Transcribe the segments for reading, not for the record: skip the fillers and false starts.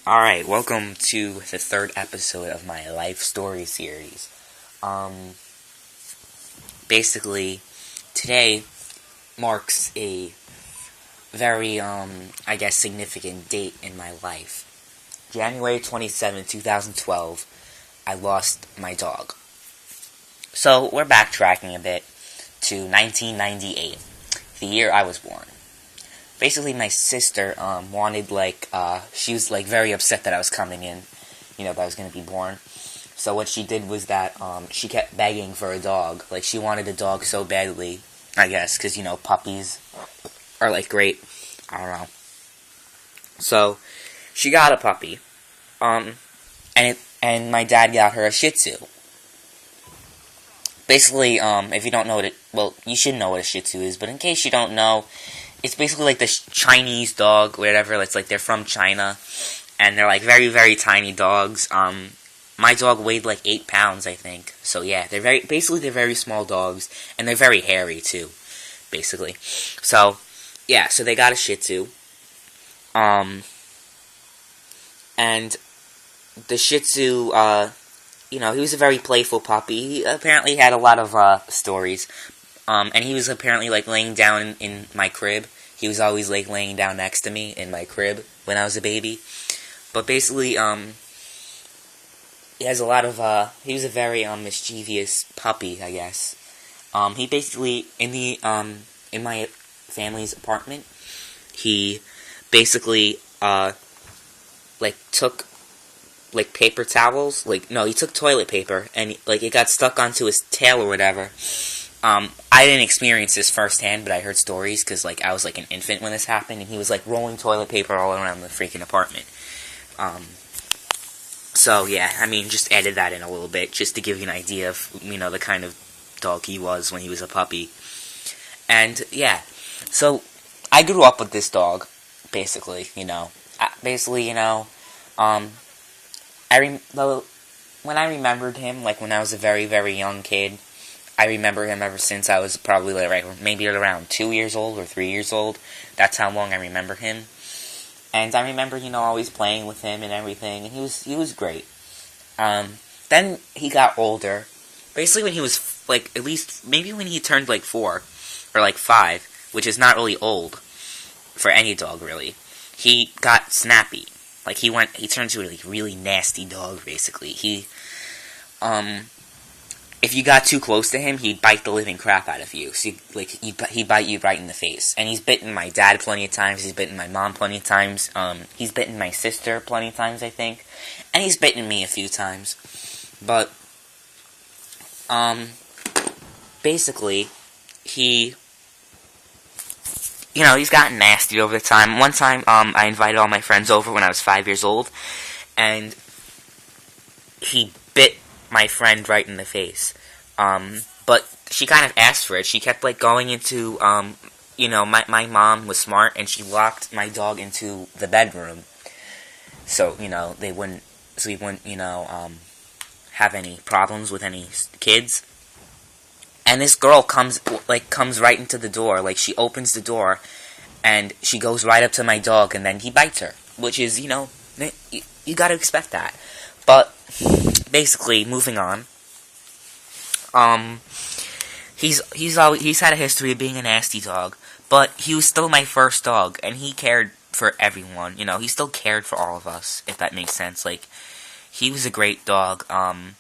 Alright, welcome to the third episode of my life story series. Basically, today marks a very, I guess, significant date in my life. January 27, 2012, I lost my dog. So, we're backtracking a bit to 1998, the year I was born. Basically, my sister, wanted, she was, very upset that I was coming in, that I was going to be born. So what she did was that, she kept begging for a dog. Like, she wanted a dog so badly, I guess, because, puppies are, great. I don't know. So, she got a puppy, and my dad got her a Shih Tzu. Basically, if you don't know you should know what a Shih Tzu is, but in case you don't know, it's basically like this Chinese dog, whatever. It's like they're from China, and they're very, very tiny dogs. My dog weighed 8 pounds, I think. So yeah, they're very small dogs, and they're very hairy too, basically. So yeah, so they got a Shih Tzu, and the Shih Tzu, he was a very playful puppy. He apparently had a lot of stories. And he was apparently, laying down in my crib. He was always, laying down next to me in my crib when I was a baby. But basically, he has a lot of, he was a very, mischievous puppy, I guess. He basically, in my family's apartment, he basically, took, paper towels. He took toilet paper, and, it got stuck onto his tail or whatever. I didn't experience this firsthand, but I heard stories, because, I was, an infant when this happened, and he was, rolling toilet paper all around the freaking apartment. So, yeah, just added that in a little bit, just to give you an idea of, the kind of dog he was when he was a puppy. And, yeah, so, I grew up with this dog, basically, when I remembered him, when I was a very, very young kid, I remember him ever since I was probably, maybe around 2 years old or 3 years old. That's how long I remember him. And I remember, always playing with him and everything, and he was great. Then he got older. Basically when he was, at least, maybe when he turned, 4 or, 5, which is not really old for any dog, really. He got snappy. He turned into a, really nasty dog, basically. If you got too close to him, he'd bite the living crap out of you. So, he'd bite you right in the face. And he's bitten my dad plenty of times. He's bitten my mom plenty of times. He's bitten my sister plenty of times, I think. And he's bitten me a few times. But, basically, he's gotten nasty over the time. One time, I invited all my friends over when I was 5 years old. And he bit my friend right in the face. But she kind of asked for it. She kept, going into, my mom was smart, and she locked my dog into the bedroom. So, we wouldn't, have any problems with any kids. And this girl comes right into the door. She opens the door, and she goes right up to my dog, and then he bites her. Which is, you gotta expect that. But, basically, moving on. He's had a history of being a nasty dog, but he was still my first dog, and he cared for everyone. He still cared for all of us, if that makes sense. He was a great dog, and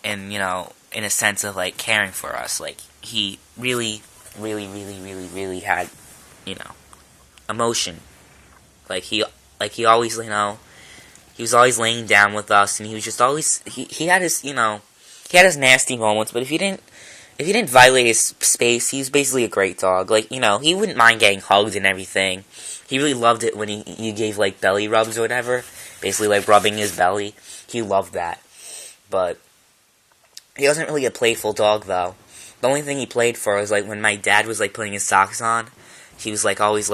in a sense of caring for us. He really, really, really, really, really had, emotion. He always, he was always laying down with us, and he was just always, he had his, he had his nasty moments, but if you didn't violate his space, he was basically a great dog. He wouldn't mind getting hugged and everything. He really loved it when you gave, belly rubs or whatever. Basically, rubbing his belly. He loved that. But he wasn't really a playful dog, though. The only thing he played for was, when my dad was, putting his socks on, he was, always,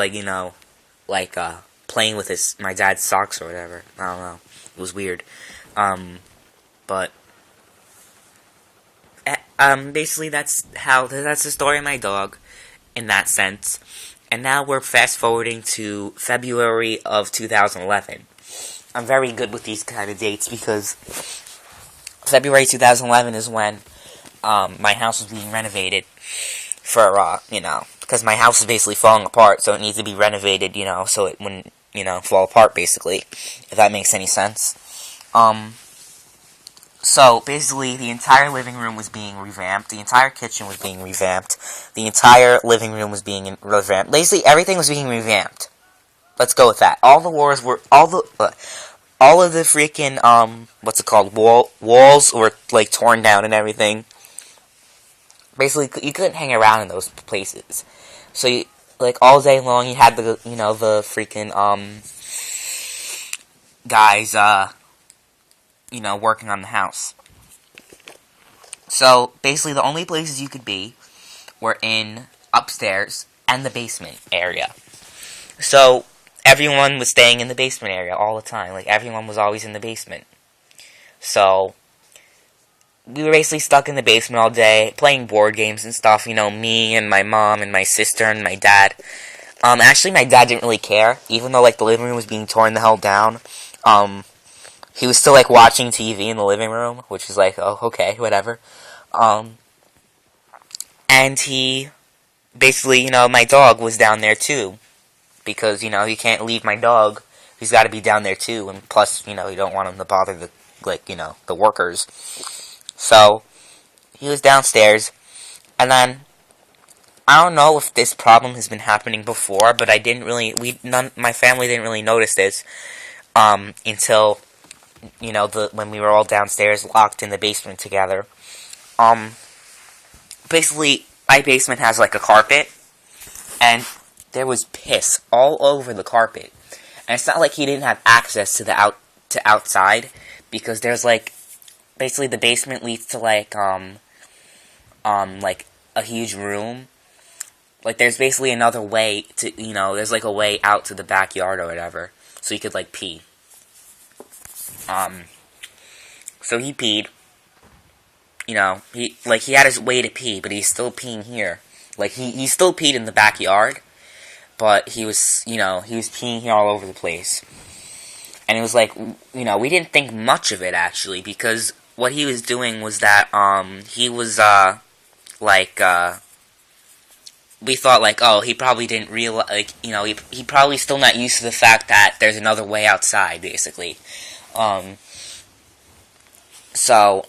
playing with my dad's socks or whatever. I don't know. It was weird. But basically that's the story of my dog, in that sense. And now we're fast forwarding to February of 2011. I'm very good with these kind of dates because February 2011 is when my house was being renovated for, because my house is basically falling apart, so it needs to be renovated, so it wouldn't, fall apart, basically, if that makes any sense. So, basically, the entire living room was being revamped, the entire kitchen was being revamped, the entire living room was being revamped. Basically, everything was being revamped. Let's go with that. All of the freaking, what's it called, walls were, like, torn down and everything. Basically, you couldn't hang around in those places. So, all day long, you had the freaking, guys, working on the house. So, basically, the only places you could be were in upstairs and the basement area. So, everyone was staying in the basement area all the time. Like, everyone was always in the basement. So, we were basically stuck in the basement all day, playing board games and stuff, me and my mom and my sister and my dad. Actually, my dad didn't really care, even though, the living room was being torn the hell down. He was still, watching TV in the living room, which was oh, okay, whatever. And he, basically, my dog was down there, too. Because, you can't leave my dog. He's got to be down there, too. And plus, you don't want him to bother the, the workers. So, he was downstairs. And then, I don't know if this problem has been happening before, but I didn't really, my family didn't really notice this, until, when we were all downstairs, locked in the basement together. Basically, my basement has, a carpet, and there was piss all over the carpet. And it's not like he didn't have access to the outside, because there's, basically the basement leads to, a huge room. There's basically another way to, there's, a way out to the backyard or whatever, so you could, pee. So he peed. He had his way to pee, but he's still peeing here. He still peed in the backyard, but he was, he was peeing here all over the place. And it was we didn't think much of it, actually, because what he was doing was that, he was, we thought, oh, he probably didn't realize, he probably still not used to the fact that there's another way outside, basically. So,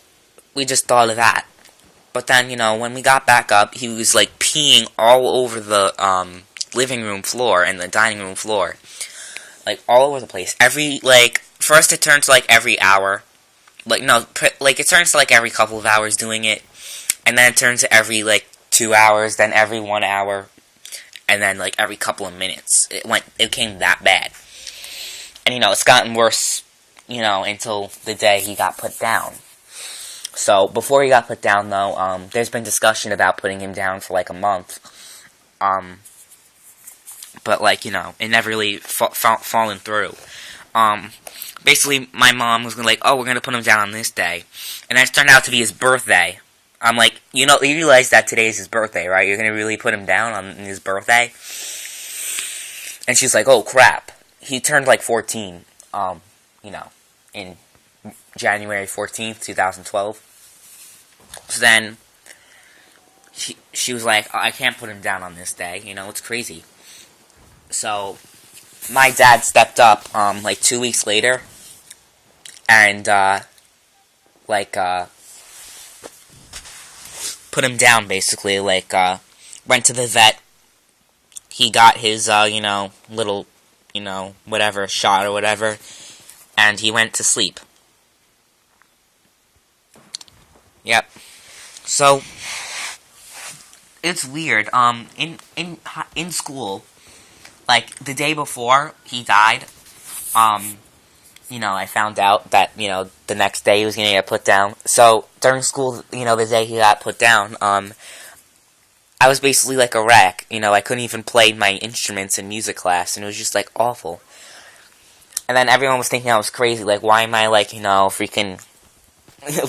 we just thought of that. But then, when we got back up, he was, peeing all over the, living room floor and the dining room floor. All over the place. First it turns to, every hour. It turns to, every couple of hours doing it. And then it turns to every, 2 hours, then every 1 hour. And then, every couple of minutes. It became that bad. And, it's gotten worse, until the day he got put down. So, before he got put down, though, there's been discussion about putting him down for, a month. But, it never really fallen through. Basically, my mom was oh, we're gonna put him down on this day. And that turned out to be his birthday. I'm you realize that today is his birthday, right? You're gonna really put him down on his birthday? And she's oh, crap. He turned, 14, in January 14th, 2012. So then, she was I can't put him down on this day, it's crazy. So, my dad stepped up, 2 weeks later, and, put him down, basically, went to the vet, he got his, little, whatever, shot or whatever, and he went to sleep. Yep. So, it's weird, in school, the day before he died, I found out that, the next day he was gonna get put down. So, during school, the day he got put down, I was basically a wreck. I couldn't even play my instruments in music class, and it was just, awful. And then everyone was thinking I was crazy, why am I, freaking...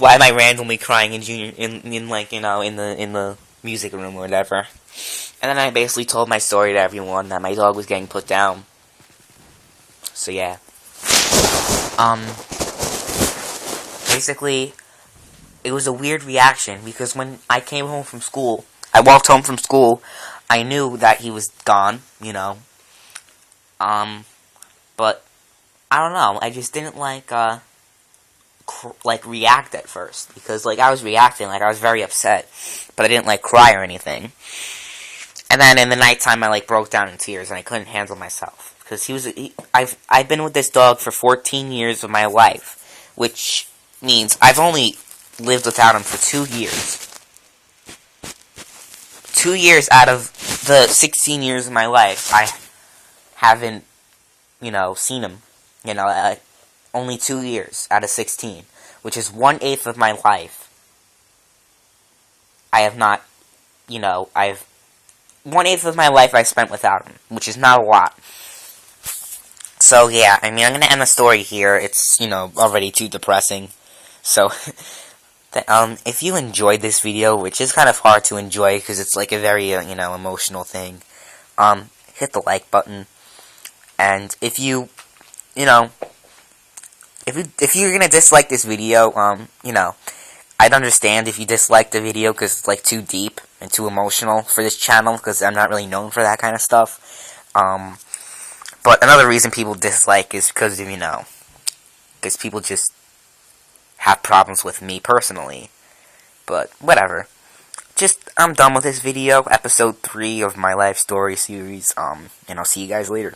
why am I randomly crying in the music room or whatever? And then I basically told my story to everyone that my dog was getting put down. So, yeah. Um, basically, it was a weird reaction, because when I came home from school, I walked home from school, I knew that he was gone, you know. But, I don't know, I just didn't, like, react at first, because, like, I was reacting, like, I was very upset, but I didn't, like, cry or anything. And then in the nighttime, I, like, broke down in tears, and I couldn't handle myself, because I've been with this dog for 14 years of my life, which means I've only lived without him for 2 years. 2 years out of the 16 years of my life, I haven't, you know, seen him. You know, only 2 years out of 16, which is 1/8 of my life. I have not, you know, 1/8 of my life I spent without him, which is not a lot. So yeah, I mean, I'm gonna end the story here. It's, you know, already too depressing. So, if you enjoyed this video, which is kind of hard to enjoy because it's like a very, you know, emotional thing, hit the like button. And if you know, if you're gonna dislike this video, you know, I'd understand if you dislike the video because it's like too deep and too emotional for this channel, because I'm not really known for that kind of stuff. But another reason people dislike is because of, you know, because people just have problems with me personally. But whatever. I'm done with this video, episode 3 of my life story series, and I'll see you guys later.